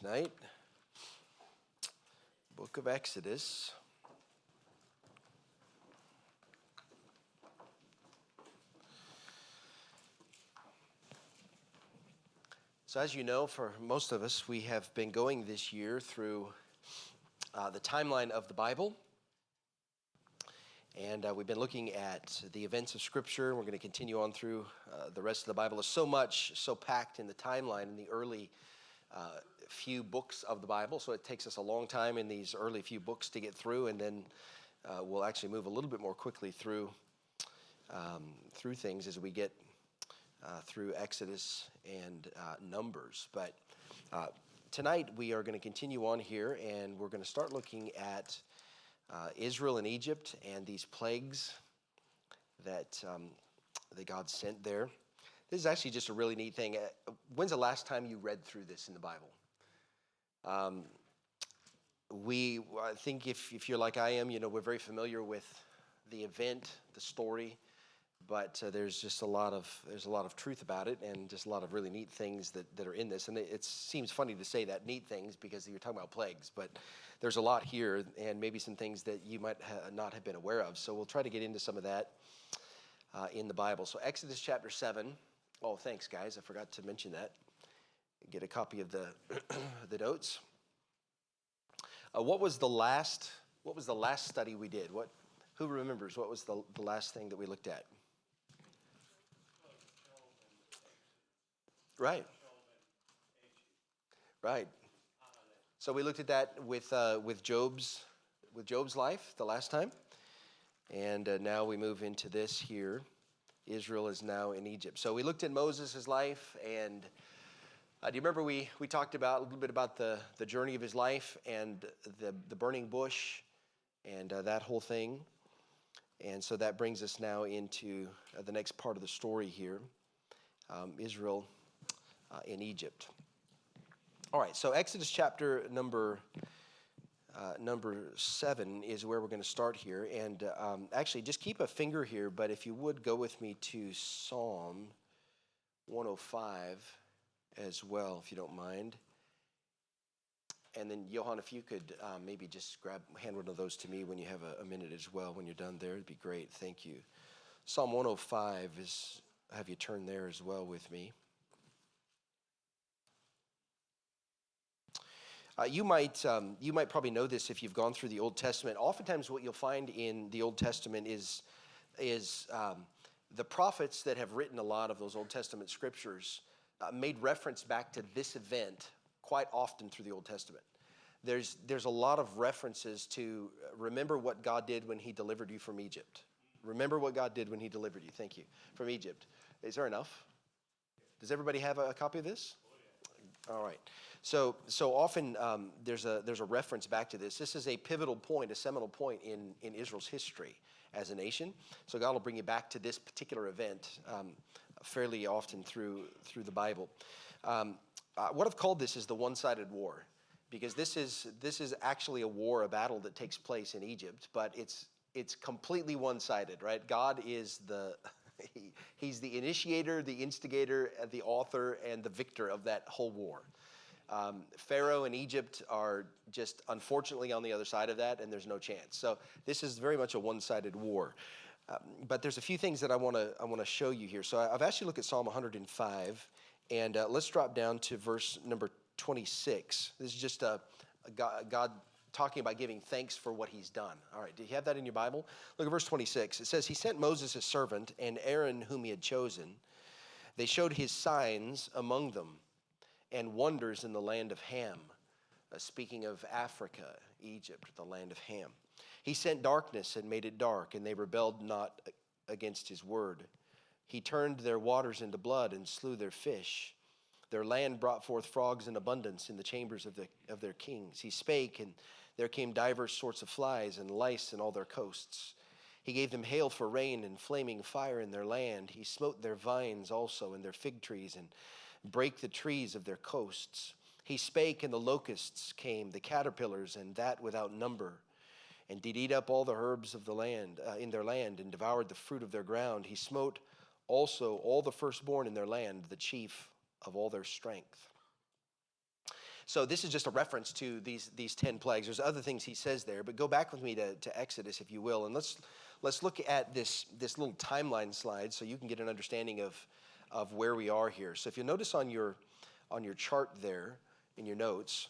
tonight. Book of Exodus. So as you know, for most of us, we have been going this year through the timeline of the Bible. And we've been looking at the events of Scripture. We're going to continue on through the rest of the Bible. There's so much, so packed in the timeline in the early few books of the Bible. So it takes us a long time in these early few books to get through. And then we'll actually move a little bit more quickly through things as we get through Exodus and Numbers. But tonight we are going to continue on here, and we're going to start looking at Israel and Egypt and these plagues that God sent there. This is actually just a really neat thing. When's the last time you read through this in the Bible? I think if you're like I am, we're very familiar with the event, the story, but there's a lot of truth about it, and just a lot of really neat things that are in this. And it seems funny to say that, neat things, because you're talking about plagues, but there's a lot here, and maybe some things that you might not have been aware of. So we'll try to get into some of that in the Bible. So Exodus chapter 7. Oh, thanks, guys. I forgot to mention that. Get a copy of the the notes. What was the last study we did? Who remembers what was the last thing that we looked at? Right. So we looked at that with Job's life the last time, and now we move into this here. Israel is now in Egypt. So we looked at Moses' life, and do you remember we talked about a little bit about the journey of his life and the burning bush and that whole thing. And so that brings us now into the next part of the story here, Israel in Egypt. All right, so Exodus chapter number 7 is where we're going to start here. And actually, just keep a finger here, but if you would go with me to Psalm 105 as well, if you don't mind. And then, Johan, if you could maybe just hand one of those to me when you have a minute as well, when you're done there, it'd be great. Thank you. Psalm 105 have you turn there as well with me. You might probably know this if you've gone through the Old Testament. Oftentimes what you'll find in the Old Testament is the prophets that have written a lot of those Old Testament scriptures made reference back to this event quite often through the Old Testament. There's a lot of references to remember what God did when he delivered you from Egypt. Remember what God did when he delivered you, thank you, from Egypt. Is there enough? Does everybody have a copy of this? All right. So often there's a reference back to this. This is a pivotal point, a seminal point in Israel's history as a nation. So God will bring you back to this particular event fairly often through the Bible. What I've called this is the one-sided war, because this is actually a war, a battle that takes place in Egypt, but it's completely one-sided, right? God is He's the initiator, the instigator, the author, and the victor of that whole war. Pharaoh and Egypt are just unfortunately on the other side of that, and there's no chance. So this is very much a one-sided war. But there's a few things that I want to show you here. So I've asked you to look at Psalm 105, and let's drop down to verse number 26. This is just God talking about giving thanks for what he's done. All right, do you have that in your Bible? Look at verse 26. It says, he sent Moses his servant and Aaron whom he had chosen. They showed his signs among them and wonders in the land of Ham. Speaking of Africa, Egypt, the land of Ham. He sent darkness and made it dark, and they rebelled not against his word. He turned their waters into blood and slew their fish. Their land brought forth frogs in abundance in the chambers of their kings. He spake, and there came divers sorts of flies and lice in all their coasts. He gave them hail for rain and flaming fire in their land. He smote their vines also and their fig trees, and brake the trees of their coasts. He spake, and the locusts came, the caterpillars, and that without number, and did eat up all the herbs of the land in their land, and devoured the fruit of their ground. He smote also all the firstborn in their land, the chief of all their strength. So this is just a reference to these 10 plagues. There's other things he says there, but go back with me to Exodus, if you will, and let's look at this little timeline slide so you can get an understanding of where we are here. So if you notice on your chart there in your notes,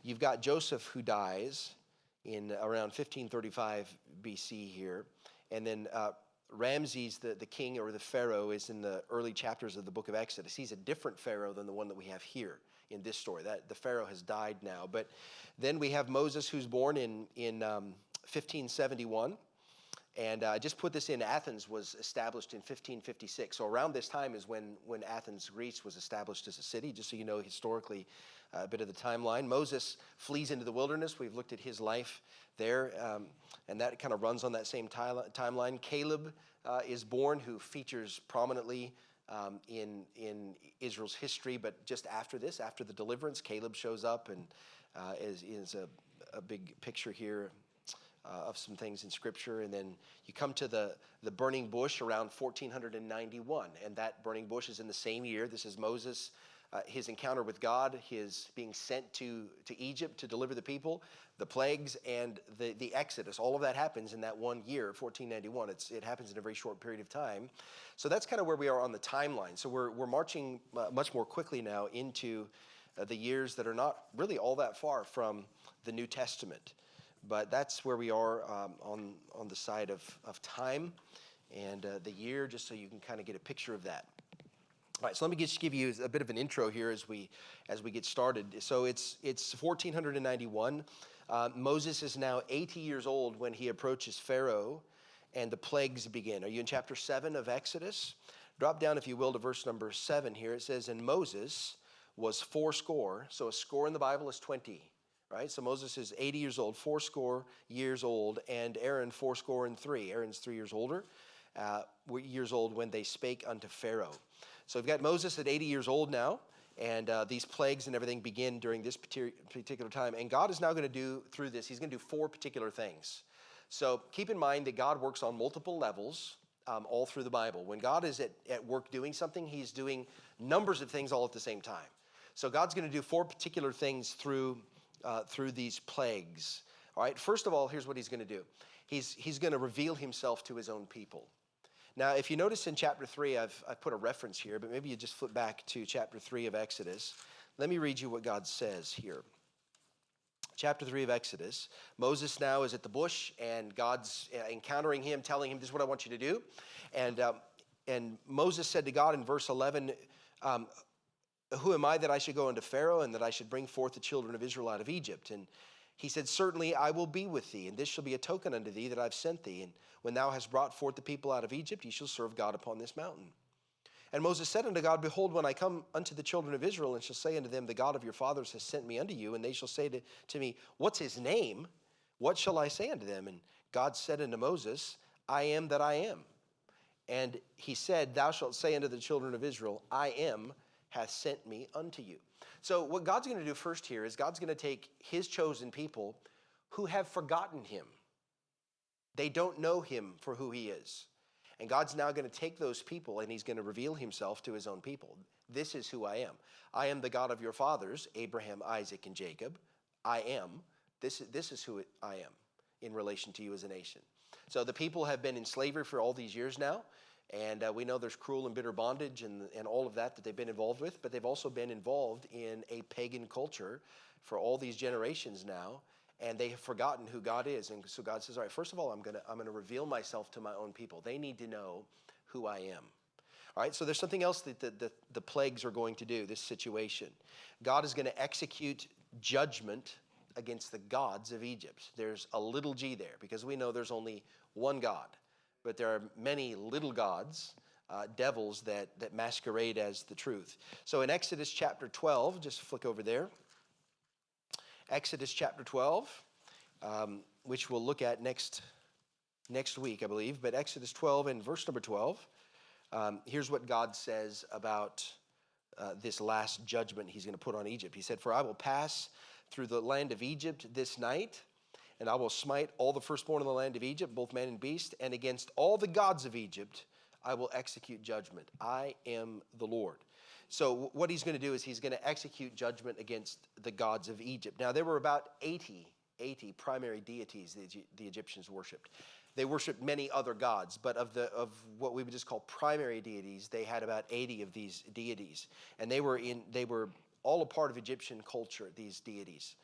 you've got Joseph who dies in around 1535 BC here, and then Ramses, the king or the pharaoh, is in the early chapters of the book of Exodus. He's a different pharaoh than the one that we have here in this story. That the pharaoh has died now. But then we have Moses, who's born in 1571. And I just put this in. Athens was established in 1556. So around this time is when Athens, Greece, was established as a city, just so you know historically a bit of the timeline. Moses flees into the wilderness. We've looked at his life there, and that kind of runs on that same timeline. Caleb is born, who features prominently in Israel's history, but just after this, after the deliverance, Caleb shows up and is a big picture here of some things in Scripture. And then you come to the burning bush around 1491, and that burning bush is in the same year. This is Moses, his encounter with God, his being sent to Egypt to deliver the people, the plagues, and the Exodus. All of that happens in that one year, 1491. It happens in a very short period of time. So that's kind of where we are on the timeline. So we're marching much more quickly now into the years that are not really all that far from the New Testament. But that's where we are on the side of time and the year, just so you can kind of get a picture of that. All right, so let me just give you a bit of an intro here as we get started. So it's 1491. Moses is now 80 years old when he approaches Pharaoh, and the plagues begin. Are you in chapter 7 of Exodus? Drop down, if you will, to verse number 7 here. It says, "And Moses was fourscore." So a score in the Bible is 20. Right, so Moses is 80 years old, fourscore years old, and Aaron fourscore and three. Aaron's 3 years older, years old when they spake unto Pharaoh. So we've got Moses at 80 years old now, and these plagues and everything begin during this particular time. And God is now going to do through this, he's going to do 4 particular things. So keep in mind that God works on multiple levels all through the Bible. When God is at work doing something, he's doing numbers of things all at the same time. So God's going to do 4 particular things through these plagues. All right, first of all, here's what he's going to do. He's going to reveal himself to his own people. Now, if you notice in chapter 3, I've put a reference here, but maybe you just flip back to chapter 3 of Exodus. Let me read you what God says here. Chapter 3 of Exodus. Moses now is at the bush, and God's encountering him, telling him, "This is what I want you to do." And Moses said to God in verse 11, "Who am I that I should go unto Pharaoh, and that I should bring forth the children of Israel out of Egypt?" And he said, "Certainly I will be with thee, and this shall be a token unto thee that I've sent thee. And when thou hast brought forth the people out of Egypt, ye shall serve God upon this mountain." And Moses said unto God, "Behold, when I come unto the children of Israel, and shall say unto them, The God of your fathers has sent me unto you, and they shall say to me, What's his name? What shall I say unto them? And God said unto Moses, I am that I am. And he said, Thou shalt say unto the children of Israel, I am hath sent me unto you." So what God's going to do first here is God's going to take his chosen people who have forgotten him. They don't know him for who he is. And God's now going to take those people and he's going to reveal himself to his own people. This is who I am. I am the God of your fathers, Abraham, Isaac, and Jacob. I am. This is who I am in relation to you as a nation. So the people have been in slavery for all these years now. And we know there's cruel and bitter bondage and all of that they've been involved with, but they've also been involved in a pagan culture for all these generations now, and they have forgotten who God is. And so God says, all right, first of all, I'm going to reveal myself to my own people. They need to know who I am. All right, so there's something else that the plagues are going to do, this situation. God is going to execute judgment against the gods of Egypt. There's a little g there, because we know there's only one God. But there are many little gods, devils that masquerade as the truth. So in Exodus chapter 12, just flick over there. Exodus chapter 12, which we'll look at next week, I believe. But Exodus 12 and verse number 12, here's what God says about this last judgment he's going to put on Egypt. He said, "For I will pass through the land of Egypt this night, and I will smite all the firstborn in the land of Egypt, both man and beast, and against all the gods of Egypt I will execute judgment. I am the Lord." So what he's going to do is he's going to execute judgment against the gods of Egypt. Now, there were about 80 primary deities the Egyptians worshipped. They worshipped many other gods, but of what we would just call primary deities, they had about 80 of these deities, and they were all a part of Egyptian culture. These deities,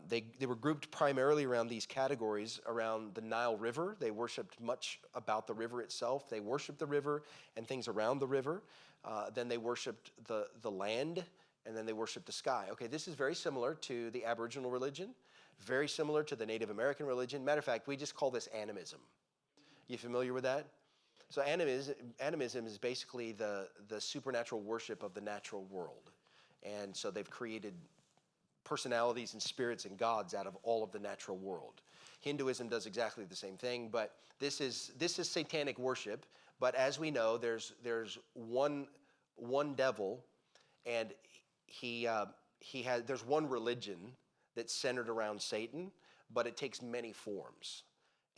they were grouped primarily around these categories around the Nile River. They worshipped much about the river itself. They worshipped the river and things around the river. Then they worshipped the land, and then they worshipped the sky. Okay, this is very similar to the Aboriginal religion. Very similar to the Native American religion. Matter of fact, we just call this animism. You familiar with that? So animism is basically the supernatural worship of the natural world. And so they've created personalities and spirits and gods out of all of the natural world. Hinduism does exactly the same thing, but this is satanic worship. But as we know, there's one devil, and there's one religion that's centered around Satan, but it takes many forms.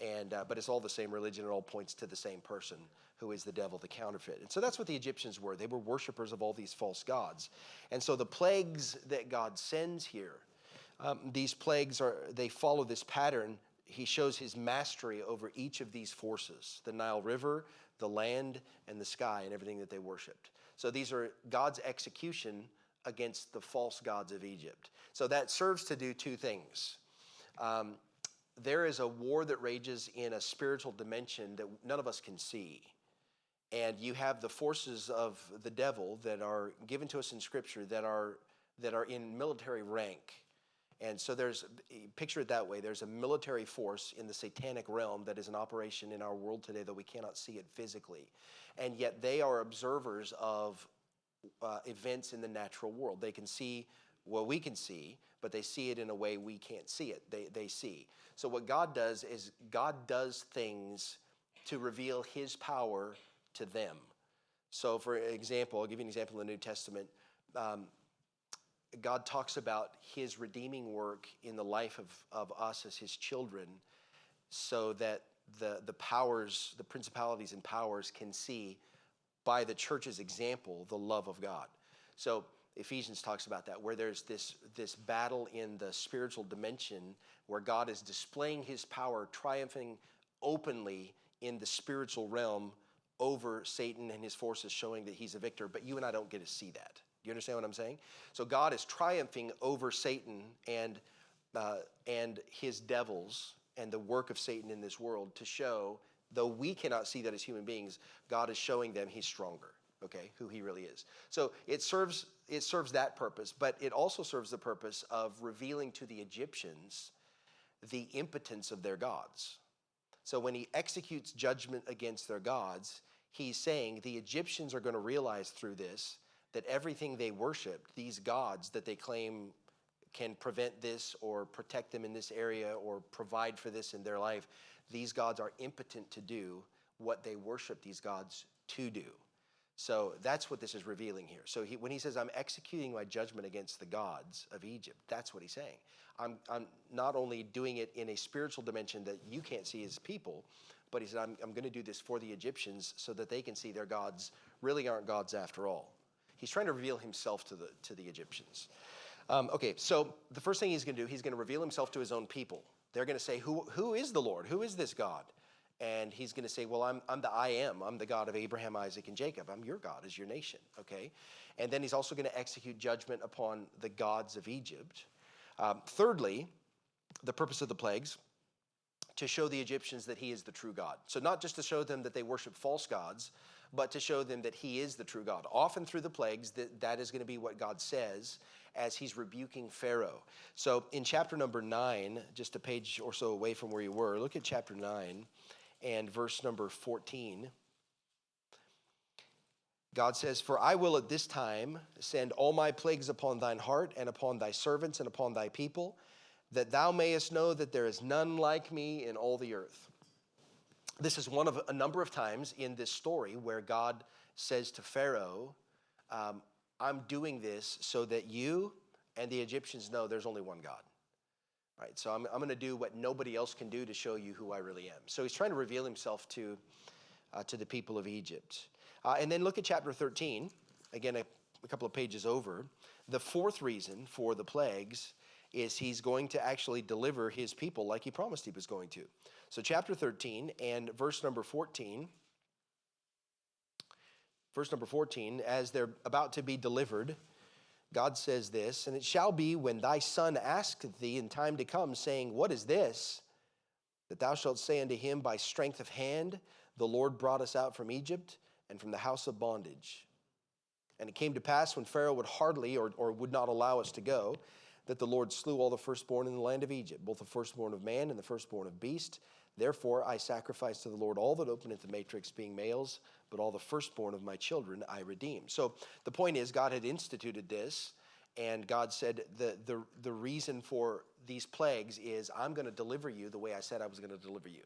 But it's all the same religion. It all points to the same person, who is the devil, the counterfeit. And so that's what the Egyptians were. They were worshipers of all these false gods. And so the plagues that God sends here, these plagues they follow this pattern. He shows his mastery over each of these forces: the Nile River, the land, and the sky, and everything that they worshipped. So these are God's execution against the false gods of Egypt. So that serves to do two things. There is a war that rages in a spiritual dimension that none of us can see. And you have the forces of the devil that are given to us in Scripture that are in military rank. And so picture it that way. There's a military force in the satanic realm that is in operation in our world today, though we cannot see it physically. And yet they are observers of events in the natural world. They can see what we can see, but they see it in a way we can't see it. They see. So what God does is God does things to reveal his power to them. So for example, I'll give you an example in the New Testament. God talks about his redeeming work in the life of us as his children, so that the powers, the principalities and powers can see by the church's example the love of God. So Ephesians talks about that, where there's this battle in the spiritual dimension where God is displaying his power, triumphing openly in the spiritual realm over Satan and his forces, showing that he's a victor. But you and I don't get to see that. Do you understand what I'm saying? So God is triumphing over Satan and his devils and the work of Satan in this world to show, though we cannot see that as human beings, God is showing them he's stronger, okay, who he really is. So it serves that purpose, but it also serves the purpose of revealing to the Egyptians the impotence of their gods. So when he executes judgment against their gods, he's saying the Egyptians are going to realize through this that everything they worshiped, these gods that they claim can prevent this or protect them in this area or provide for this in their life, these gods are impotent to do what they worship these gods to do. So that's what this is revealing here. So when he says, I'm executing my judgment against the gods of Egypt, that's what he's saying. I'm not only doing it in a spiritual dimension that you can't see as people, but he said, I'm going to do this for the Egyptians so that they can see their gods really aren't gods after all. He's trying to reveal himself to the Egyptians. Okay, so the first thing he's going to do, he's going to reveal himself to his own people. They're going to say, who is the Lord? Who is this God? And he's going to say, well, I'm the I am. I'm the God of Abraham, Isaac, and Jacob. I'm your God as your nation, okay? And then he's also going to execute judgment upon the gods of Egypt. Thirdly, the purpose of the plagues, to show the Egyptians that he is the true God. So not just to show them that they worship false gods, but to show them that he is the true God. Often through the plagues, that is going to be what God says as he's rebuking Pharaoh. So in chapter number 9, just a page or so away from where you were, look at chapter 9 and verse number 14. God says, for I will at this time send all my plagues upon thine heart and upon thy servants and upon thy people, that thou mayest know that there is none like me in all the earth. This is one of a number of times in this story where God says to Pharaoh, I'm doing this so that you and the Egyptians know there's only one God. All right, so I'm going to do what nobody else can do to show you who I really am. So he's trying to reveal himself to the people of Egypt. And then look at chapter 13. Again, a couple of pages over, the fourth reason for the plagues is he's going to actually deliver his people like he promised he was going to. So chapter 13 and verse number 14, as they're about to be delivered, God says this, "And it shall be when thy son asketh thee in time to come, saying, What is this? That thou shalt say unto him, By strength of hand the Lord brought us out from Egypt and from the house of bondage. And it came to pass when Pharaoh would hardly or would not allow us to go, that the Lord slew all the firstborn in the land of Egypt, both the firstborn of man and the firstborn of beast. Therefore I sacrifice to the Lord all that openeth the matrix, being males, but all the firstborn of my children I redeem." So the point is, God had instituted this, and God said the reason for these plagues is, I'm going to deliver you the way I said I was going to deliver you.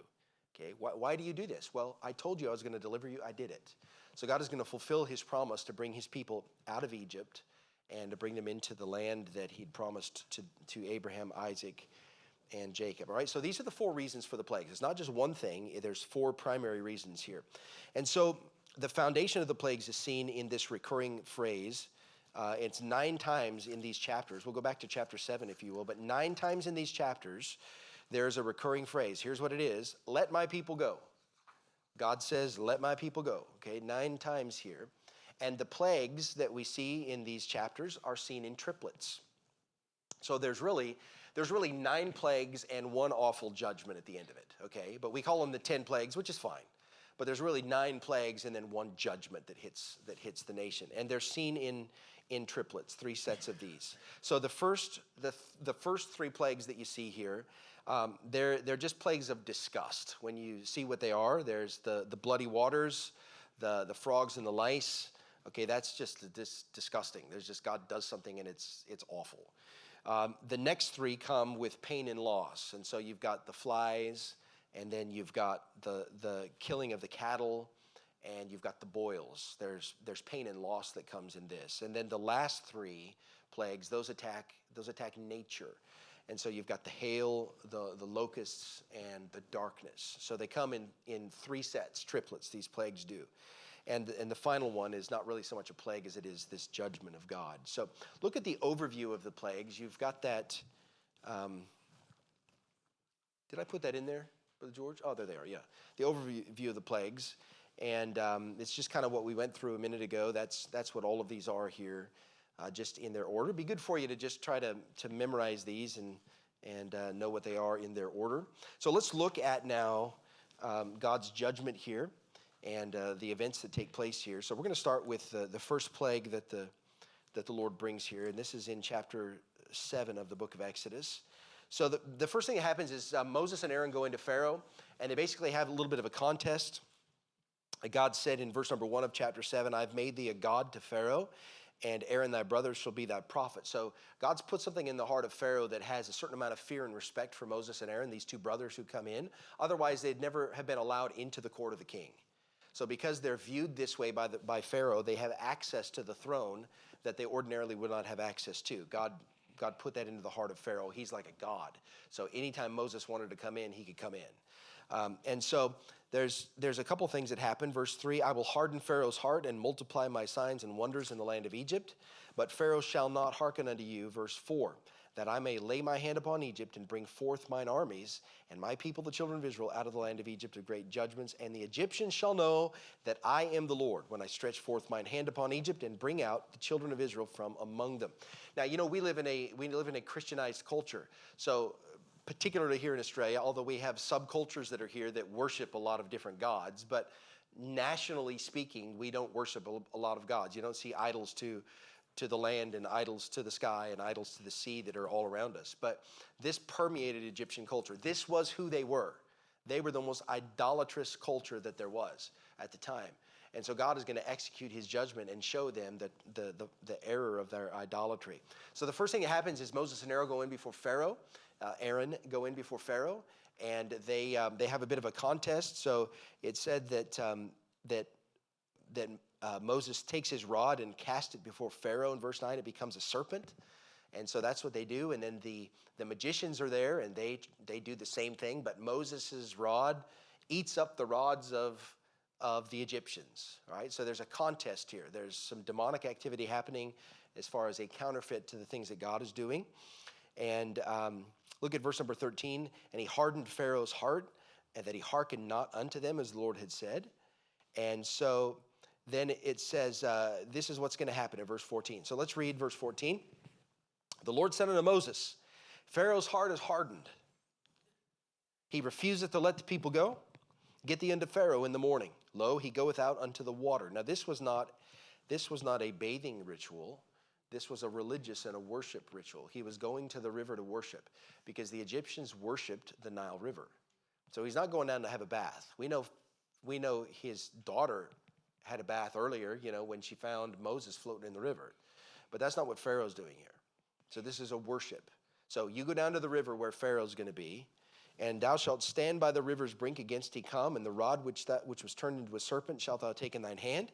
Okay, why do you do this? Well, I told you I was going to deliver you. I did it. So God is going to fulfill his promise to bring his people out of Egypt and to bring them into the land that he'd promised to Abraham, Isaac, and Jacob. All right, so these are the four reasons for the plagues. It's not just one thing. There's four primary reasons here. And so the foundation of the plagues is seen in this recurring phrase. It's 9 times in these chapters. We'll go back to chapter 7, if you will, but 9 times in these chapters, there's a recurring phrase. Here's what it is: let my people go. God says, let my people go. Okay, 9 times here. And the plagues that we see in these chapters are seen in triplets. So there's really 9 plagues and 1 awful judgment at the end of it, okay? But we call them the 10 plagues, which is fine. But there's really 9 plagues and then 1 judgment that hits the nation. And they're seen in triplets, 3 sets of these. So the first 3 plagues that you see here, they're just plagues of disgust. When you see what they are, there's the bloody waters, the frogs and the lice. Okay, that's just disgusting. There's just, God does something and it's awful. The next 3 come with pain and loss. And so you've got the flies, and then you've got the killing of the cattle, and you've got the boils. There's pain and loss that comes in this. And then the last 3 plagues, those attack nature. And so you've got the hail, the locusts, and the darkness. So they come in 3 sets, triplets, these plagues do. And the final one is not really so much a plague as it is this judgment of God. So look at the overview of the plagues. You've got that. Did I put that in there, Brother George? Oh, there they are, yeah. The overview of the plagues. And it's just kind of what we went through a minute ago. That's what all of these are here, just in their order. It'd be good for you to just try to memorize these and know what they are in their order. So let's look at now God's judgment here and the events that take place here. So we're going to start with the first plague that the Lord brings here, and this is in chapter 7 of the book of Exodus. So the first thing that happens is Moses and Aaron go into Pharaoh, and they basically have a little bit of a contest. God said in verse number 1 of chapter 7, "I've made thee a god to Pharaoh, and Aaron thy brother shall be thy prophet." So God's put something in the heart of Pharaoh that has a certain amount of fear and respect for Moses and Aaron, these 2 brothers who come in. Otherwise, they'd never have been allowed into the court of the king. So because they're viewed this way by Pharaoh, they have access to the throne that they ordinarily would not have access to. God put that into the heart of Pharaoh. He's like a god. So anytime Moses wanted to come in, he could come in. And so there's a couple things that happen. Verse 3, "I will harden Pharaoh's heart and multiply my signs and wonders in the land of Egypt. But Pharaoh shall not hearken unto you." Verse 4, "That I may lay my hand upon Egypt and bring forth mine armies and my people, the children of Israel, out of the land of Egypt with great judgments. And the Egyptians shall know that I am the Lord when I stretch forth mine hand upon Egypt and bring out the children of Israel from among them." Now, we live in a Christianized culture. So particularly here in Australia, although we have subcultures that are here that worship a lot of different gods, but nationally speaking, we don't worship a lot of gods. You don't see idols to the land and idols to the sky and idols to the sea that are all around us. But this permeated Egyptian culture. This was who they were. They were the most idolatrous culture that there was at the time. And so God is going to execute his judgment and show them that the error of their idolatry. So the first thing that happens is Moses and Aaron go in before Pharaoh. And they have a bit of a contest. So it said that Moses takes his rod and casts it before Pharaoh. In verse 9, it becomes a serpent. And so that's what they do. And then the magicians are there, and they do the same thing. But Moses' rod eats up the rods of of the Egyptians. All right, so there's a contest here. There's some demonic activity happening as far as a counterfeit to the things that God is doing. And look at verse number 13. And he hardened Pharaoh's heart, and that he hearkened not unto them as the Lord had said. And so then it says, this is what's going to happen in verse 14. So let's read verse 14. The Lord said unto Moses, Pharaoh's heart is hardened. He refuseth to let the people go. Get thee unto Pharaoh in the morning. Lo, he goeth out unto the water. Now this was not a bathing ritual. This was a religious and a worship ritual. He was going to the river to worship because the Egyptians worshiped the Nile River. So he's not going down to have a bath. We know his daughter had a bath earlier, when she found Moses floating in the river. But that's not what Pharaoh's doing here. So this is a worship. So you go down to the river where Pharaoh's going to be, and thou shalt stand by the river's brink against he come, and the rod which was turned into a serpent shalt thou take in thine hand.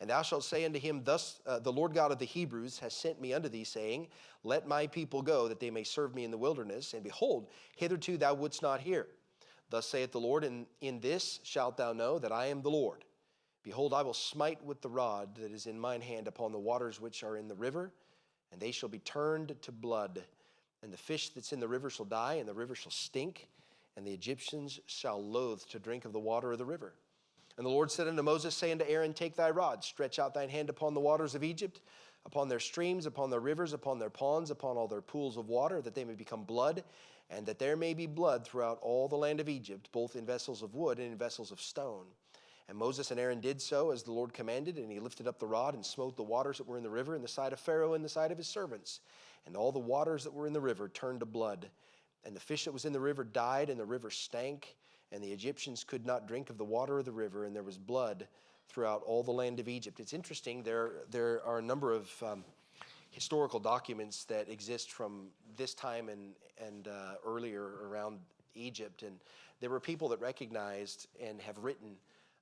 And thou shalt say unto him, Thus the Lord God of the Hebrews has sent me unto thee, saying, Let my people go, that they may serve me in the wilderness. And behold, hitherto thou wouldst not hear. Thus saith the Lord, in this shalt thou know that I am the Lord. Behold, I will smite with the rod that is in mine hand upon the waters which are in the river, and they shall be turned to blood. And the fish that's in the river shall die, and the river shall stink, and the Egyptians shall loathe to drink of the water of the river. And the Lord said unto Moses, Say unto Aaron, Take thy rod, stretch out thine hand upon the waters of Egypt, upon their streams, upon their rivers, upon their ponds, upon all their pools of water, that they may become blood, and that there may be blood throughout all the land of Egypt, both in vessels of wood and in vessels of stone. And Moses and Aaron did so as the Lord commanded, and he lifted up the rod and smote the waters that were in the river in the sight of Pharaoh and the sight of his servants. And all the waters that were in the river turned to blood. And the fish that was in the river died, and the river stank, and the Egyptians could not drink of the water of the river, and there was blood throughout all the land of Egypt. It's interesting, there are a number of historical documents that exist from this time and earlier around Egypt, and there were people that recognized and have written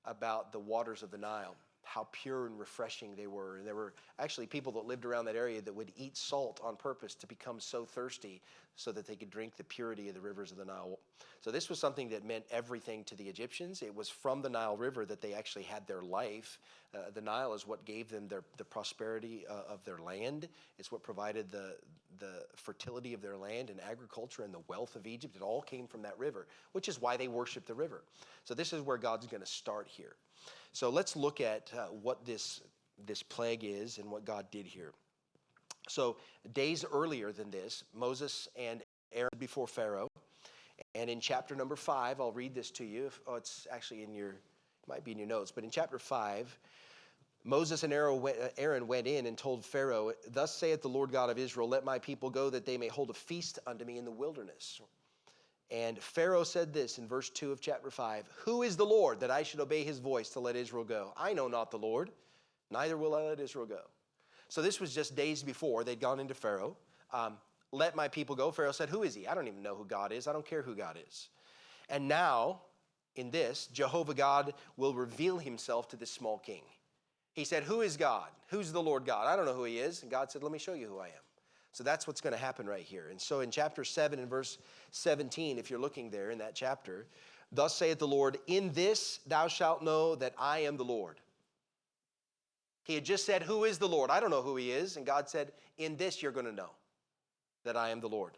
about the waters of the Nile, how pure and refreshing they were. And there were actually people that lived around that area that would eat salt on purpose to become so thirsty so that they could drink the purity of the rivers of the Nile. So this was something that meant everything to the Egyptians. It was from the Nile River that they actually had their life. The Nile is what gave them the prosperity of their land. It's what provided the fertility of their land and agriculture and the wealth of Egypt. It all came from that river, which is why they worship the river. So this is where God's going to start here. So let's look at what this plague is and what God did here. So days earlier than this, Moses and Aaron before Pharaoh. And in chapter number 5, I'll read this to you. It's actually it might be in your notes, but in chapter 5, Moses and Aaron went in and told Pharaoh, Thus saith the Lord God of Israel, Let my people go, that they may hold a feast unto me in the wilderness. And Pharaoh said this in verse 2 of chapter 5, Who is the Lord, that I should obey his voice to let Israel go? I know not the Lord, neither will I let Israel go. So this was just days before they'd gone into Pharaoh. Let my people go. Pharaoh said, Who is he? I don't even know who God is. I don't care who God is. And now, in this, Jehovah God will reveal himself to this small king. He said, Who is God? Who's the Lord God? I don't know who he is. And God said, Let me show you who I am. So that's what's going to happen right here. And so in chapter 7 and verse 17, if you're looking there in that chapter, Thus saith the Lord, In this thou shalt know that I am the Lord. He had just said, Who is the Lord? I don't know who he is. And God said, In this you're going to know that I am the Lord.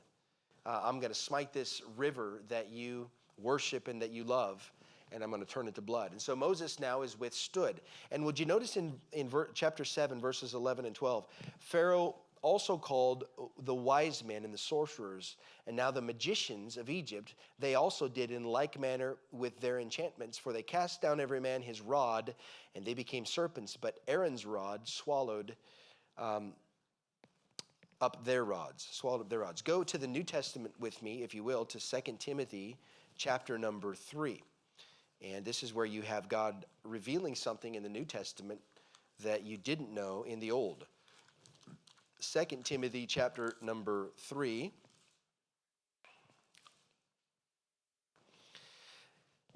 I'm going to smite this river that you worship and that you love, and I'm going to turn it to blood. And so Moses now is withstood. And would you notice in chapter 7, verses 11 and 12, Pharaoh also called the wise men and the sorcerers, and now the magicians of Egypt, they also did in like manner with their enchantments, for they cast down every man his rod, and they became serpents, but Aaron's rod swallowed up their rods. Go to the New Testament with me, if you will, to 2 Timothy chapter number 3. And this is where you have God revealing something in the New Testament that you didn't know in the Old. 2 Timothy chapter number 3.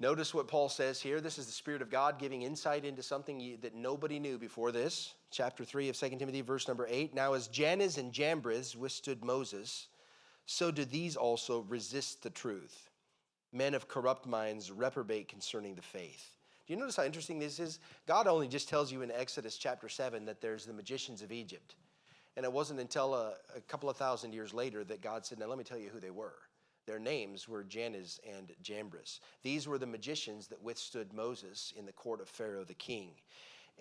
Notice what Paul says here. This is the Spirit of God giving insight into something that nobody knew before this. Chapter 3 of 2 Timothy, verse number 8. Now as Jannes and Jambres withstood Moses, so do these also resist the truth. Men of corrupt minds reprobate concerning the faith. Do you notice how interesting this is? God only just tells you in Exodus chapter 7 that there's the magicians of Egypt. And it wasn't until a couple of thousand years later that God said, now let me tell you who they were. Their names were Jannes and Jambres. These were the magicians that withstood Moses in the court of Pharaoh the king.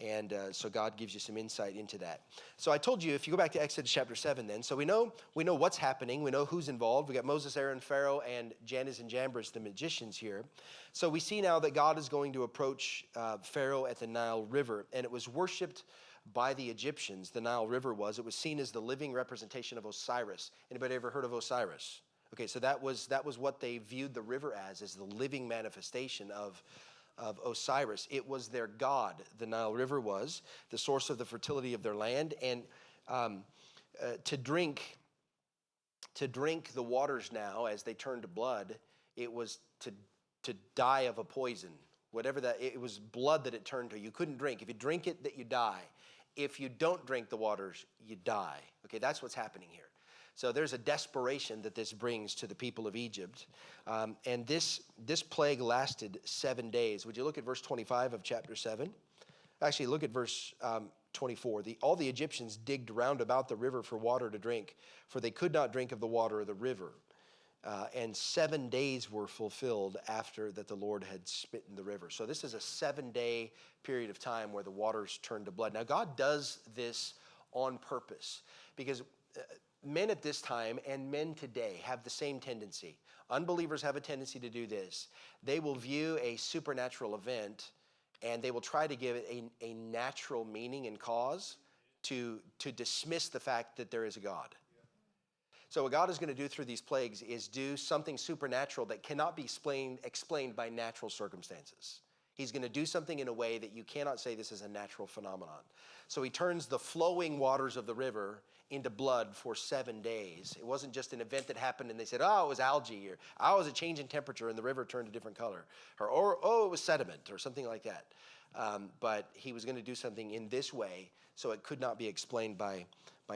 And so God gives you some insight into that. So I told you, if you go back to Exodus chapter 7 then, so we know what's happening. We know who's involved. We got Moses, Aaron, Pharaoh, and Jannes and Jambres, the magicians here. So we see now that God is going to approach Pharaoh at the Nile River. And it was worshipped by the Egyptians, the Nile River was. It was seen as the living representation of Osiris. Anybody ever heard of Osiris? Okay, so that was what they viewed the river as the living manifestation of Osiris. It was their god. The Nile River was the source of the fertility of their land, and to drink the waters now as they turned to blood, it was to die of a poison, whatever that. It was blood that it turned to. You couldn't drink. If you drink it, that you die. If you don't drink the waters, you die. Okay, that's what's happening here. So there's a desperation that this brings to the people of Egypt. And this plague lasted 7 days. Would you look at verse 25 of chapter 7? Actually, look at verse 24. All the Egyptians digged round about the river for water to drink, for they could not drink of the water of the river. And 7 days were fulfilled after that the Lord had smitten the river. So this is a 7-day period of time where the waters turned to blood. Now, God does this on purpose because men at this time and men today have the same tendency. Unbelievers have a tendency to do this. They will view a supernatural event and they will try to give it a natural meaning and cause to dismiss the fact that there is a God. So what God is going to do through these plagues is do something supernatural that cannot be explained by natural circumstances. He's going to do something in a way that you cannot say this is a natural phenomenon. So he turns the flowing waters of the river into blood for 7 days. It wasn't just an event that happened and they said, oh, it was algae, or oh, it was a change in temperature and the river turned a different color, or oh, it was sediment or something like that. But he was going to do something in this way so it could not be explained by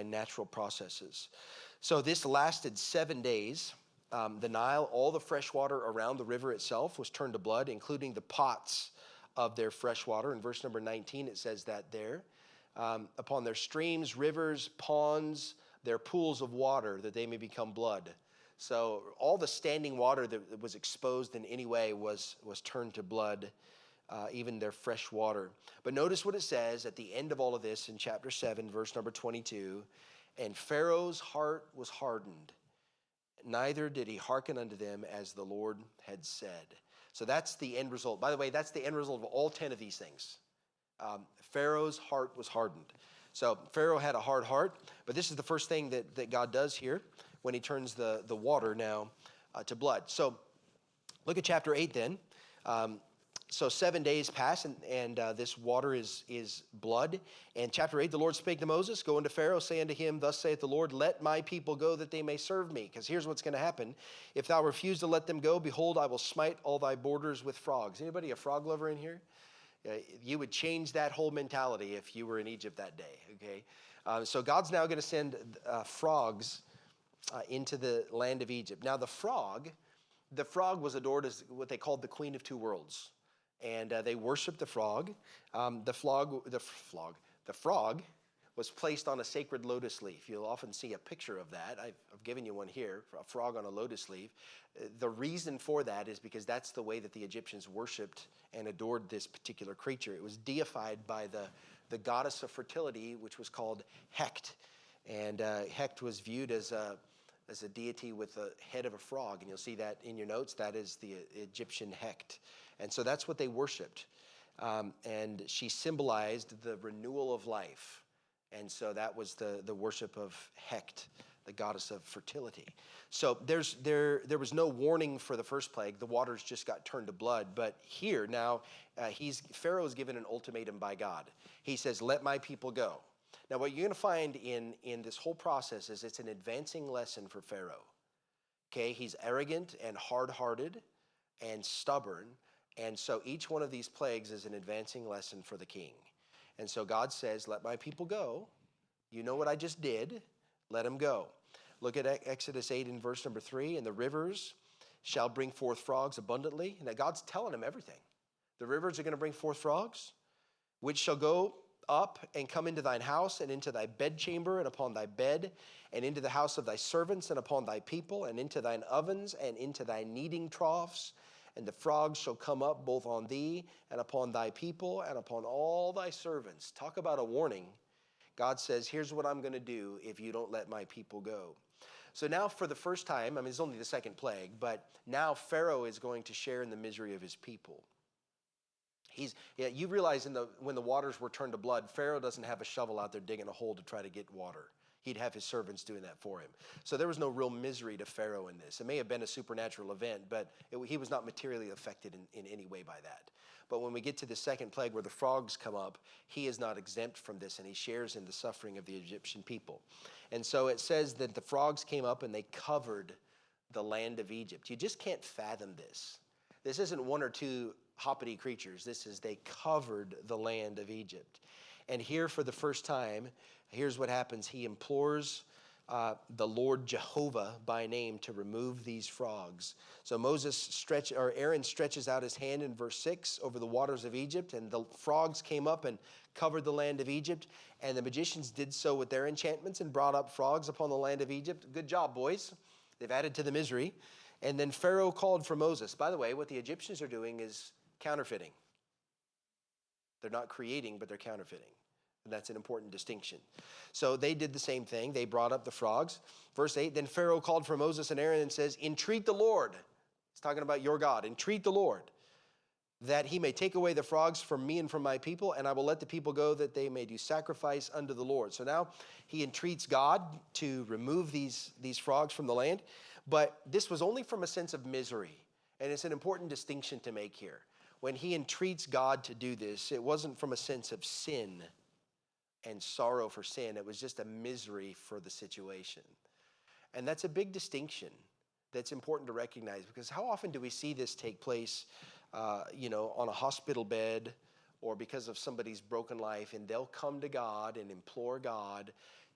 natural processes. So this lasted 7 days. The Nile, all the fresh water around the river itself was turned to blood, including the pots of their fresh water. In verse number 19, it says that there. Upon their streams, rivers, ponds, their pools of water, that they may become blood. So all the standing water that was exposed in any way was turned to blood, even their fresh water. But notice what it says at the end of all of this in chapter 7, verse number 22. And Pharaoh's heart was hardened, neither did he hearken unto them as the Lord had said. So that's the end result. By the way, that's the end result of all 10 of these things. Pharaoh's heart was hardened. So Pharaoh had a hard heart, but this is the first thing that God does here when he turns the water now to blood. So look at chapter 8 then. So 7 days pass, and this water is blood. And chapter 8, the Lord spake to Moses, go unto Pharaoh, say unto him, thus saith the Lord, let my people go that they may serve me. Because here's what's going to happen. If thou refuse to let them go, behold, I will smite all thy borders with frogs. Anybody a frog lover in here? You would change that whole mentality if you were in Egypt that day, okay? So God's now going to send frogs into the land of Egypt. Now the frog was adored as what they called the queen of two worlds. And they worshiped the frog. The frog was placed on a sacred lotus leaf. You'll often see a picture of that. I've given you one here, a frog on a lotus leaf. The reason for that is because that's the way that the Egyptians worshiped and adored this particular creature. It was deified by the goddess of fertility, which was called Hecht. And Hecht was viewed as a deity with the head of a frog. And you'll see that in your notes. That is the Egyptian Hecht. And so that's what they worshiped. And she symbolized the renewal of life. And so that was the worship of Hecht, the goddess of fertility. So there was no warning for the first plague. The waters just got turned to blood. But here now, Pharaoh is given an ultimatum by God. He says, let my people go. Now what you're going to find in this whole process is it's an advancing lesson for Pharaoh. Okay, he's arrogant and hard-hearted and stubborn. And so each one of these plagues is an advancing lesson for the king. And so God says, let my people go. You know what I just did. Let them go. Look at Exodus 8 in verse number 3. And the rivers shall bring forth frogs abundantly. Now God's telling him everything. The rivers are going to bring forth frogs, which shall go up and come into thine house and into thy bedchamber and upon thy bed and into the house of thy servants and upon thy people and into thine ovens and into thy kneading troughs. And the frogs shall come up both on thee and upon thy people and upon all thy servants. Talk about a warning. God says, here's what I'm going to do if you don't let my people go. So now for the first time, I mean, it's only the second plague, but now Pharaoh is going to share in the misery of his people. You realize when the waters were turned to blood, Pharaoh doesn't have a shovel out there digging a hole to try to get water. He'd have his servants doing that for him. So there was no real misery to Pharaoh in this. It may have been a supernatural event, but he was not materially affected in any way by that. But when we get to the second plague where the frogs come up, he is not exempt from this, and he shares in the suffering of the Egyptian people. And so it says that the frogs came up and they covered the land of Egypt. You just can't fathom this. This isn't one or two hoppity creatures. This is they covered the land of Egypt. And here for the first time, here's what happens. He implores the Lord Jehovah by name to remove these frogs. So Aaron stretches out his hand in verse 6 over the waters of Egypt, and the frogs came up and covered the land of Egypt. And the magicians did so with their enchantments and brought up frogs upon the land of Egypt. Good job, boys. They've added to the misery. And then Pharaoh called for Moses. By the way, what the Egyptians are doing is counterfeiting. They're not creating, but they're counterfeiting. And that's an important distinction. So they did the same thing. They brought up the frogs. Verse 8, then Pharaoh called for Moses and Aaron and says, entreat the Lord. He's talking about your God. Entreat the Lord that he may take away the frogs from me and from my people, and I will let the people go that they may do sacrifice unto the Lord. So now he entreats God to remove these frogs from the land. But this was only from a sense of misery. And it's an important distinction to make here. When he entreats God to do this, it wasn't from a sense of sin and sorrow for sin. It was just a misery for the situation. And that's a big distinction that's important to recognize, because how often do we see this take place, on a hospital bed or because of somebody's broken life, and they'll come to God and implore God,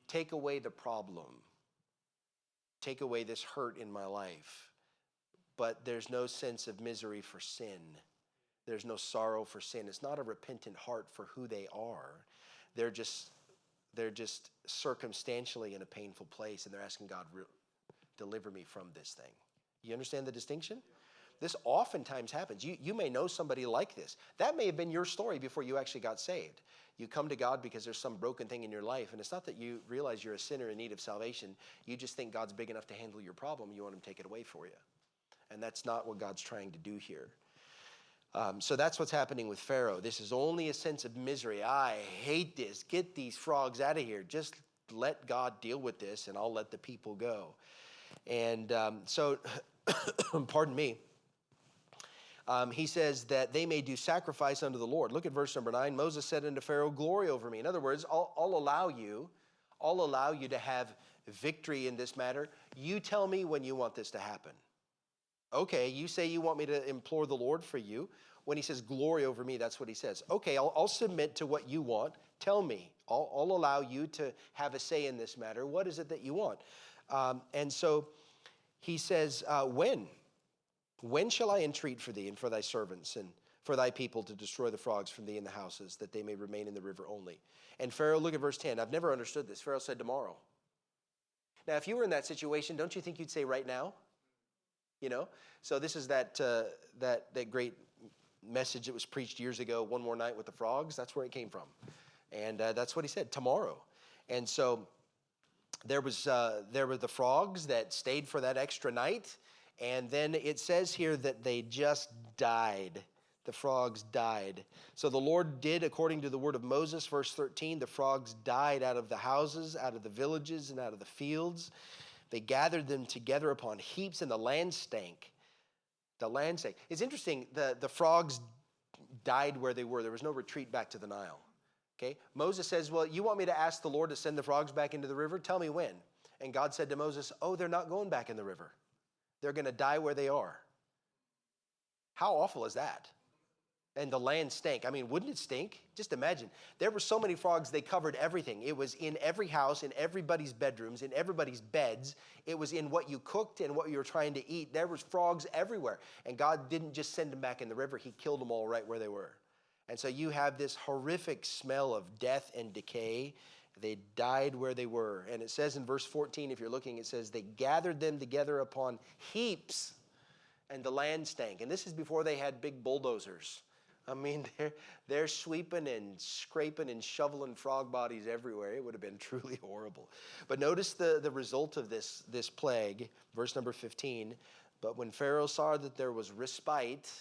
take away the problem, take away this hurt in my life. But there's no sense of misery for sin. There's no sorrow for sin. It's not a repentant heart for who they are. They're just circumstantially in a painful place, and they're asking God, deliver me from this thing. You understand the distinction? This oftentimes happens. You may know somebody like this. That may have been your story before you actually got saved. You come to God because there's some broken thing in your life, and it's not that you realize you're a sinner in need of salvation. You just think God's big enough to handle your problem. You want him to take it away for you. And that's not what God's trying to do here. So that's what's happening with Pharaoh. This is only a sense of misery. I hate this. Get these frogs out of here. Just let God deal with this, and I'll let the people go. And so, pardon me, he says that they may do sacrifice unto the Lord. Look at verse number 9. Moses said unto Pharaoh, glory over me. In other words, I'll allow you to have victory in this matter. You tell me when you want this to happen. Okay, you say you want me to implore the Lord for you. When he says glory over me, that's what he says. Okay, I'll submit to what you want. Tell me. I'll allow you to have a say in this matter. What is it that you want? And so he says, when? When shall I entreat for thee and for thy servants and for thy people to destroy the frogs from thee in the houses, that they may remain in the river only? And Pharaoh, look at verse 10. I've never understood this. Pharaoh said tomorrow. Now, if you were in that situation, don't you think you'd say right now? So this is that great message that was preached years ago, One More Night with the Frogs. That's where it came from. And that's what he said, tomorrow. And so there were the frogs that stayed for that extra night. And then it says here that they just died. The frogs died. So the Lord did according to the word of Moses, verse 13. The frogs died out of the houses, out of the villages, and out of the fields. They gathered them together upon heaps, and the land stank. The land stank. It's interesting, the frogs died where they were. There was no retreat back to the Nile. Okay? Moses says, well, you want me to ask the Lord to send the frogs back into the river? Tell me when. And God said to Moses, they're not going back in the river. They're going to die where they are. How awful is that? And the land stank. I mean, wouldn't it stink? Just imagine. There were so many frogs, they covered everything. It was in every house, in everybody's bedrooms, in everybody's beds. It was in what you cooked and what you were trying to eat. There was frogs everywhere. And God didn't just send them back in the river. He killed them all right where they were. And so you have this horrific smell of death and decay. They died where they were. And it says in verse 14, if you're looking, it says, they gathered them together upon heaps, and the land stank. And this is before they had big bulldozers. I mean, they're sweeping and scraping and shoveling frog bodies everywhere. It would have been truly horrible. But notice the result of this plague, verse number 15. But when Pharaoh saw that there was respite,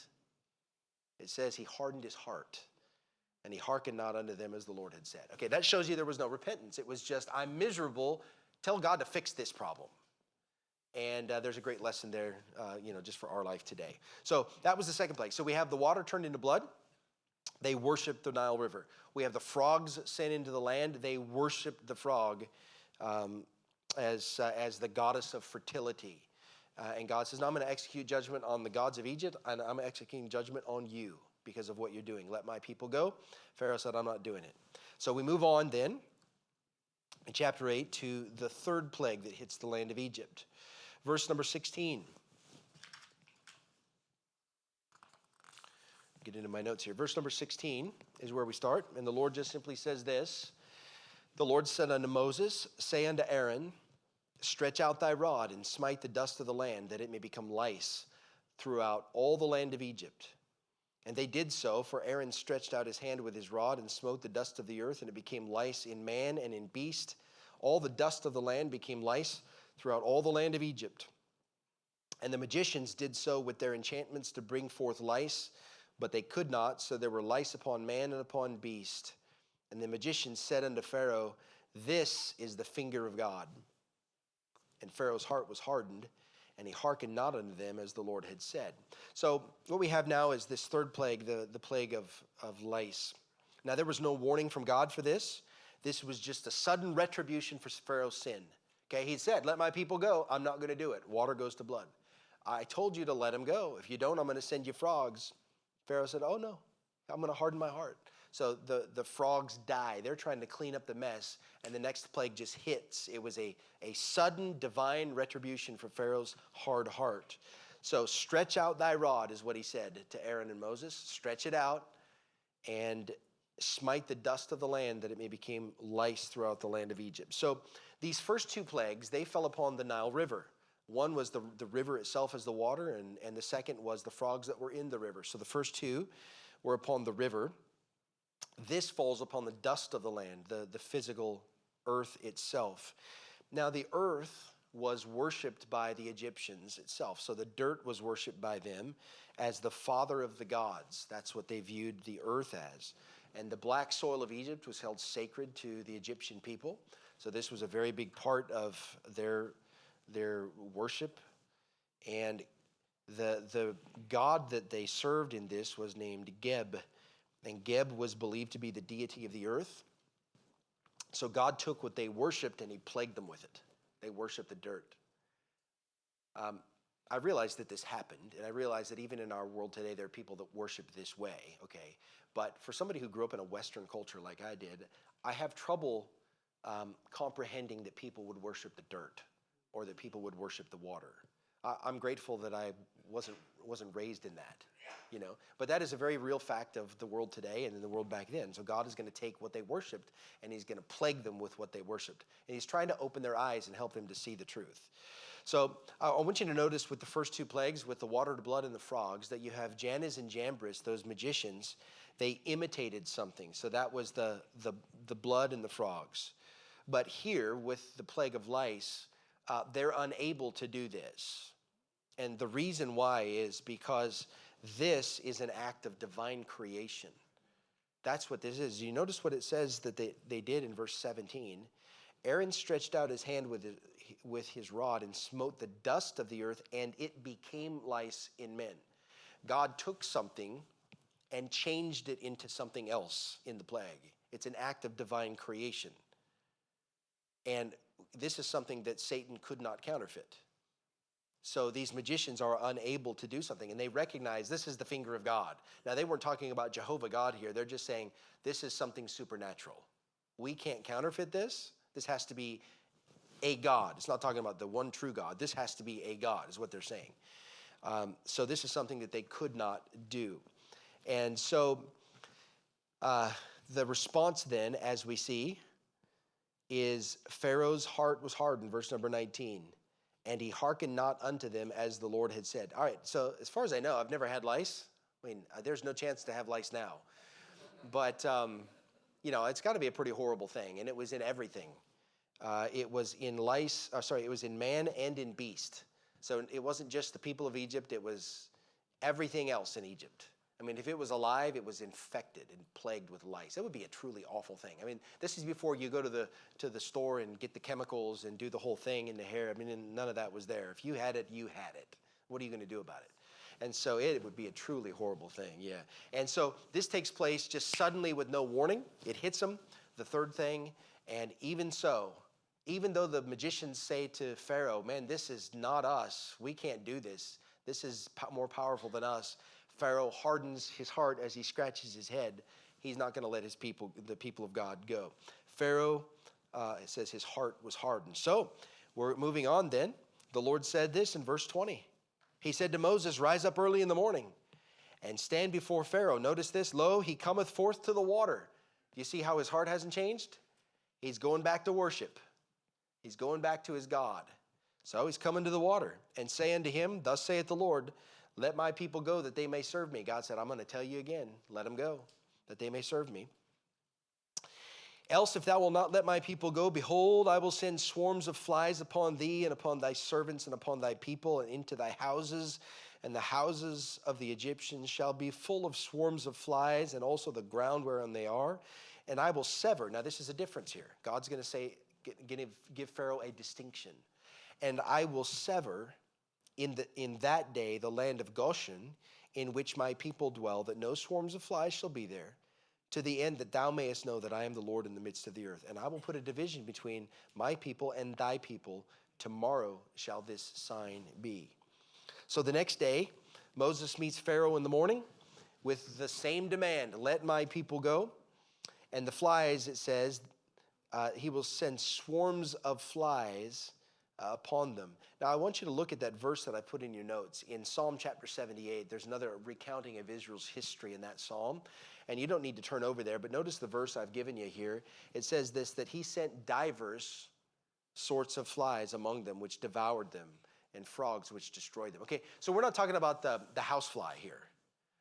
it says he hardened his heart, and he hearkened not unto them as the Lord had said. Okay, that shows you there was no repentance. It was just, I'm miserable. Tell God to fix this problem. And there's a great lesson there, just for our life today. So that was the second plague. So we have the water turned into blood. They worshiped the Nile River. We have the frogs sent into the land. They worshiped the frog as the goddess of fertility. And God says, no, I'm going to execute judgment on the gods of Egypt, and I'm executing judgment on you because of what you're doing. Let my people go. Pharaoh said, I'm not doing it. So we move on then in chapter 8 to the third plague that hits the land of Egypt. Verse number 16. Get into my notes here. Verse number 16 is where we start. And the Lord just simply says this. The Lord said unto Moses, say unto Aaron, stretch out thy rod and smite the dust of the land, that it may become lice throughout all the land of Egypt. And they did so, for Aaron stretched out his hand with his rod and smote the dust of the earth, and it became lice in man and in beast. All the dust of the land became lice throughout all the land of Egypt. And the magicians did so with their enchantments to bring forth lice, but they could not, so there were lice upon man and upon beast. And the magicians said unto Pharaoh, this is the finger of God. And Pharaoh's heart was hardened, and he hearkened not unto them as the Lord had said. So what we have now is this third plague, the plague of lice. Now there was no warning from God for this. This was just a sudden retribution for Pharaoh's sin. Okay, he said, let my people go. I'm not going to do it. Water goes to blood. I told you to let him go. If you don't, I'm going to send you frogs. Pharaoh said, oh no, I'm going to harden my heart. So the frogs die. They're trying to clean up the mess, and the next plague just hits. It was a sudden divine retribution for Pharaoh's hard heart. So stretch out thy rod is what he said to Aaron and Moses. Stretch it out and smite the dust of the land, that it may become lice throughout the land of Egypt. So these first two plagues, they fell upon the Nile River. One was the river itself as the water, and the second was the frogs that were in the river. So the first two were upon the river. This falls upon the dust of the land, the physical earth itself. Now the earth was worshipped by the Egyptians itself. So the dirt was worshipped by them as the father of the gods. That's what they viewed the earth as. And the black soil of Egypt was held sacred to the Egyptian people. So this was a very big part of their worship. And the god that they served in this was named Geb. And Geb was believed to be the deity of the earth. So God took what they worshiped and he plagued them with it. They worshiped the dirt. I realized that this happened, and I realized that even in our world today, there are people that worship this way, okay? But for somebody who grew up in a Western culture like I did, I have trouble comprehending that people would worship the dirt or that people would worship the water. I'm grateful that I wasn't raised in that, But that is a very real fact of the world today and in the world back then. So God is going to take what they worshiped and he's going to plague them with what they worshiped. And he's trying to open their eyes and help them to see the truth. So I want you to notice with the first two plagues, with the water to blood and the frogs, that you have Jannes and Jambres, those magicians. They imitated something. So that was the blood and the frogs. But here, with the plague of lice, they're unable to do this. And the reason why is because this is an act of divine creation. That's what this is. You notice what it says that they did in verse 17. Aaron stretched out his hand with his rod and smote the dust of the earth, and it became lice in men. God took something and changed it into something else in the plague. It's an act of divine creation. And this is something that Satan could not counterfeit. So these magicians are unable to do something, and they recognize this is the finger of God. Now, they weren't talking about Jehovah God here. They're just saying this is something supernatural. We can't counterfeit this. This has to be a God. It's not talking about the one true God. This has to be a God, is what they're saying. So this is something that they could not do. And so the response then, as we see, is Pharaoh's heart was hardened, verse number 19. And he hearkened not unto them as the Lord had said. All right, so as far as I know, I've never had lice. I mean, there's no chance to have lice now. But, it's got to be a pretty horrible thing, and it was in everything. It was in it was in man and in beast. So it wasn't just the people of Egypt, it was everything else in Egypt. I mean, if it was alive, it was infected and plagued with lice. It would be a truly awful thing. I mean, this is before you go to the store and get the chemicals and do the whole thing in the hair. I mean, none of that was there. If you had it, you had it. What are you going to do about it? And so it would be a truly horrible thing, yeah. And so this takes place just suddenly with no warning. It hits them, the third thing. And even so, even though the magicians say to Pharaoh, man, this is not us. We can't do this. This is more powerful than us. Pharaoh hardens his heart as he scratches his head. He's not going to let the people of God go. Pharaoh, it says his heart was hardened. So we're moving on then. The Lord said this in verse 20. He said to Moses, rise up early in the morning and stand before Pharaoh. Notice this, lo, he cometh forth to the water. Do you see how his heart hasn't changed? He's going back to worship. He's going back to his God. So he's coming to the water, and say unto him, thus saith the Lord, let my people go that they may serve me. God said, I'm going to tell you again, let them go that they may serve me. Else if thou wilt not let my people go, behold, I will send swarms of flies upon thee and upon thy servants and upon thy people and into thy houses. And the houses of the Egyptians shall be full of swarms of flies, and also the ground whereon they are. And I will sever. Now this is a difference here. God's going to say, give Pharaoh a distinction. And I will sever in that day the land of Goshen, in which my people dwell, that no swarms of flies shall be there, to the end that thou mayest know that I am the Lord in the midst of the earth. And I will put a division between my people and thy people. Tomorrow shall this sign be. So the next day, Moses meets Pharaoh in the morning with the same demand, let my people go. And the flies, it says, he will send swarms of flies upon them. Now, I want you to look at that verse that I put in your notes. In Psalm chapter 78, there's another recounting of Israel's history in that psalm. And you don't need to turn over there, but notice the verse I've given you here. It says this, that he sent divers sorts of flies among them, which devoured them, and frogs, which destroyed them. Okay, so we're not talking about the housefly here.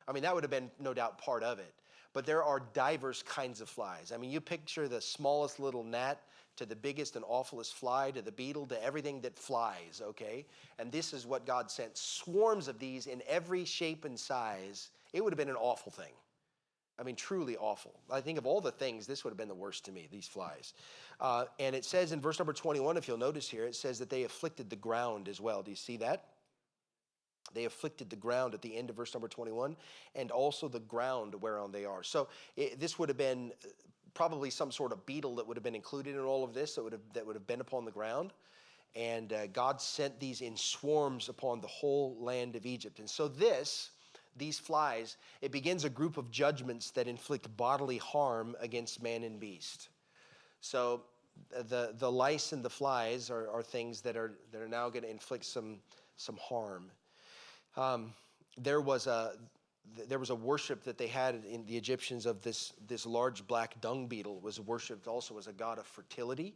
I mean, that would have been no doubt part of it. But there are diverse kinds of flies. I mean, you picture the smallest little gnat to the biggest and awfulest fly, to the beetle, to everything that flies, okay? And this is what God sent, swarms of these in every shape and size. It would have been an awful thing. I mean, truly awful. I think of all the things, this would have been the worst to me, these flies. And it says in verse number 21, if you'll notice here, it says that they afflicted the ground as well. Do you see that? They afflicted the ground at the end of verse number 21, and also the ground whereon they are. So this would have been probably some sort of beetle that would have been included in all of this, that would have been upon the ground. And God sent these in swarms upon the whole land of Egypt. And so these flies, it begins a group of judgments that inflict bodily harm against man and beast. So the lice and the flies are things that are now going to inflict some harm. There was a worship that they had in the Egyptians of this large black dung beetle. It was worshipped also as a god of fertility,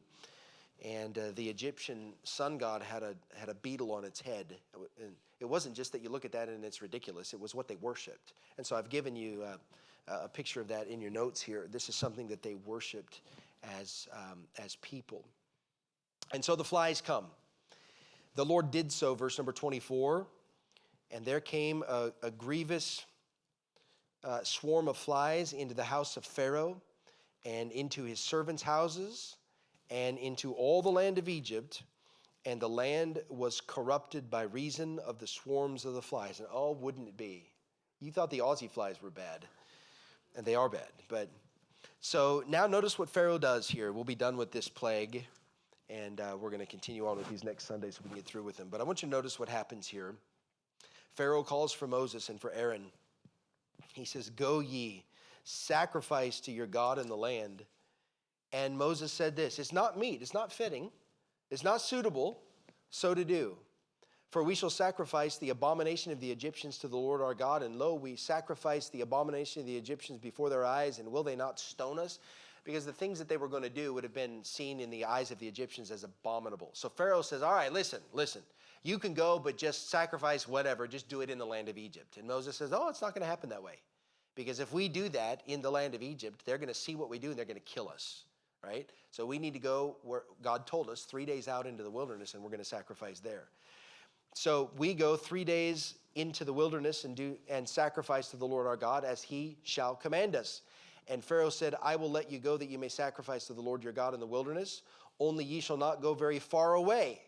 and the Egyptian sun god had a beetle on its head. And it wasn't just that you look at that and it's ridiculous. It was what they worshipped. And so I've given you a picture of that in your notes here. This is something that they worshipped as people. And so the flies come. The Lord did so, verse number 24. And there came a grievous swarm of flies into the house of Pharaoh and into his servants' houses and into all the land of Egypt. And the land was corrupted by reason of the swarms of the flies. And oh, wouldn't it be? You thought the Aussie flies were bad, and they are bad. But so now notice what Pharaoh does here. We'll be done with this plague. And we're going to continue on with these next Sundays so we can get through with them. But I want you to notice what happens here. Pharaoh calls for Moses and for Aaron. He says, "Go ye, sacrifice to your God in the land." And Moses said this, "It's not meet, it's not fitting, it's not suitable so to do. For we shall sacrifice the abomination of the Egyptians to the Lord our God. And lo, we sacrifice the abomination of the Egyptians before their eyes, and will they not stone us?" Because the things that they were going to do would have been seen in the eyes of the Egyptians as abominable. So Pharaoh says, "All right, listen. You can go, but just sacrifice whatever. Just do it in the land of Egypt." And Moses says, "Oh, it's not going to happen that way. Because if we do that in the land of Egypt, they're going to see what we do and they're going to kill us, right? So we need to go where God told us, 3 days out into the wilderness, and we're going to sacrifice there." So we go 3 days into the wilderness and sacrifice to the Lord our God as he shall command us. And Pharaoh said, "I will let you go that you may sacrifice to the Lord your God in the wilderness. Only ye shall not go very far away.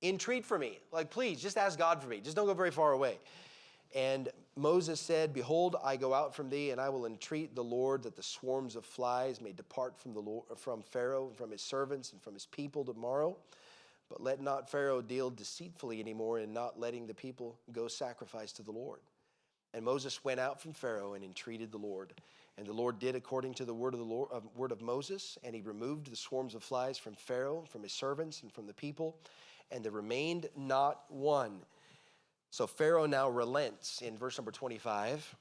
Entreat for me." Like, please, just ask God for me. Just don't go very far away. And Moses said, "Behold, I go out from thee, and I will entreat the Lord that the swarms of flies may depart from Pharaoh and from his servants and from his people tomorrow. But let not Pharaoh deal deceitfully anymore in not letting the people go sacrifice to the Lord." And Moses went out from Pharaoh and entreated the Lord. And the Lord did according to the word of Moses, and he removed the swarms of flies from Pharaoh, from his servants, and from the people, and there remained not one. So Pharaoh now relents in verse number 25.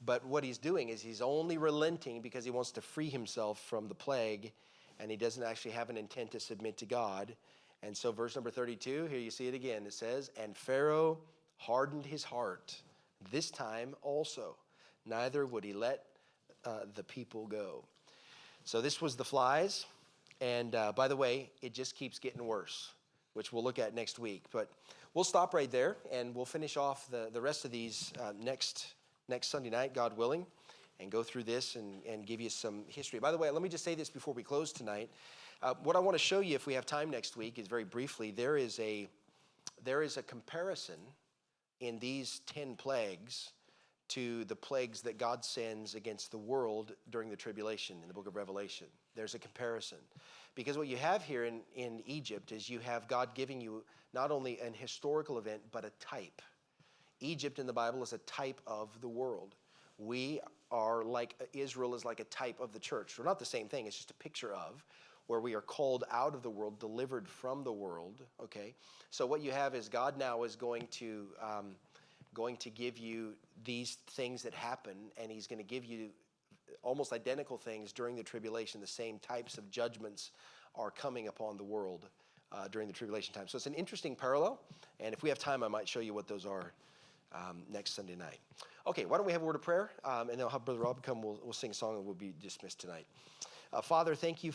But what he's doing is he's only relenting because he wants to free himself from the plague, and he doesn't actually have an intent to submit to God. And so verse number 32, here you see it again. It says, "And Pharaoh hardened his heart this time also, neither would he let the people go." So this was the flies. And by the way, it just keeps getting worse, which we'll look at next week. But we'll stop right there, and we'll finish off the rest of these next Sunday night, God willing, and go through this and give you some history. By the way, let me just say this before we close tonight. What I want to show you, if we have time next week, is very briefly, there is a comparison in these 10 plagues to the plagues that God sends against the world during the tribulation in the book of Revelation. There's a comparison. Because what you have here in Egypt is you have God giving you not only an historical event, but a type. Egypt in the Bible is a type of the world. We are like, Israel is like a type of the church. We're not the same thing, it's just a picture of, where we are called out of the world, delivered from the world, okay? So what you have is God now is going to give you these things that happen, and he's going to give you almost identical things during the tribulation. The same types of judgments are coming upon the world during the tribulation time. So it's an interesting parallel, and if we have time, I might show you what those are next Sunday night. Okay, why don't we have a word of prayer, and then I'll have Brother Rob come. We'll sing a song, and we'll be dismissed tonight. Father, thank you